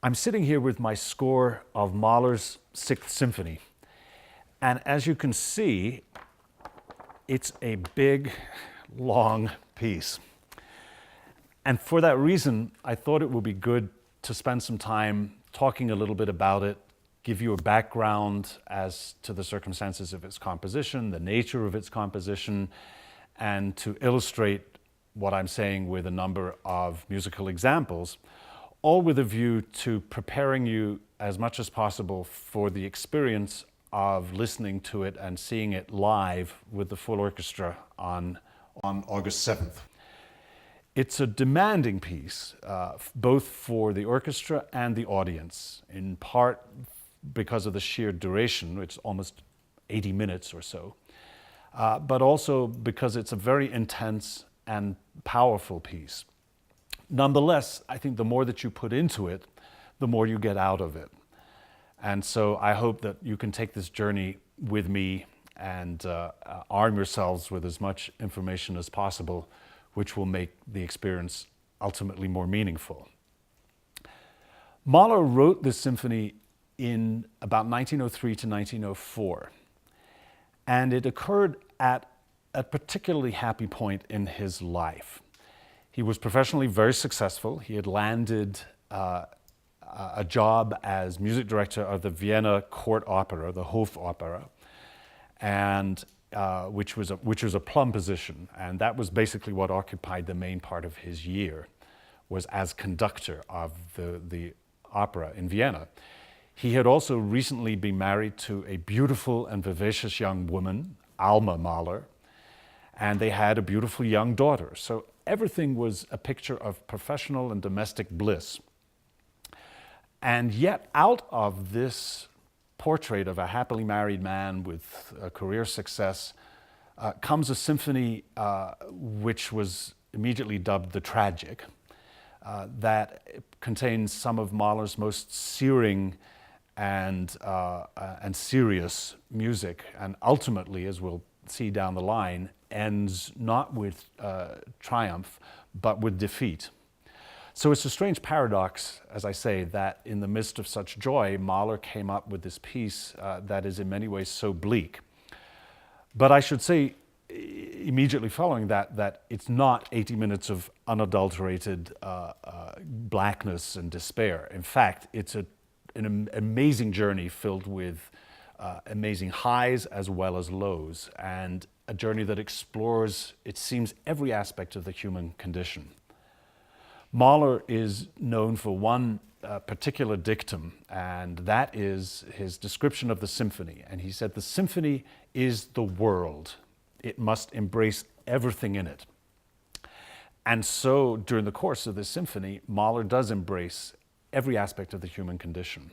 I'm sitting here with my score of Mahler's Sixth Symphony. And as you can see, it's a big, long piece. And for that reason, I thought it would be good to spend some time talking a little bit about it, give you a background as to the circumstances of its composition, the nature of its composition, and to illustrate what I'm saying with a number of musical examples, all with a view to preparing you as much as possible for the experience of listening to it and seeing it live with the full orchestra on August 7th. It's a demanding piece, both for the orchestra and the audience, in part because of the sheer duration, which is almost 80 minutes or so, but also because it's a very intense and powerful piece. Nonetheless, I think the more that you put into it, the more you get out of it. And so I hope that you can take this journey with me and arm yourselves with as much information as possible, which will make the experience ultimately more meaningful. Mahler wrote this symphony in about 1903 to 1904, and it occurred at a particularly happy point in his life. He was professionally very successful. He had landed a job as music director of the Vienna court opera, the Hofopera, and which was a plum position, and that was basically what occupied the main part of his year, was as conductor of the opera in Vienna. He had also recently been married to a beautiful and vivacious young woman, Alma Mahler, and they had a beautiful young daughter. So everything was a picture of professional and domestic bliss. And yet out of this portrait of a happily married man with a career success comes a symphony which was immediately dubbed the Tragic, that contains some of Mahler's most searing and serious music, and ultimately, as we'll see down the line, ends not with triumph, but with defeat. So it's a strange paradox, as I say, that in the midst of such joy, Mahler came up with this piece that is in many ways so bleak. But I should say, immediately following that, that it's not 80 minutes of unadulterated blackness and despair. In fact, it's an amazing journey filled with amazing highs as well as lows, and a journey that explores, it seems, every aspect of the human condition. Mahler is known for one particular dictum, and that is his description of the symphony. And he said, the symphony is the world. It must embrace everything in it. And so during the course of this symphony, Mahler does embrace every aspect of the human condition.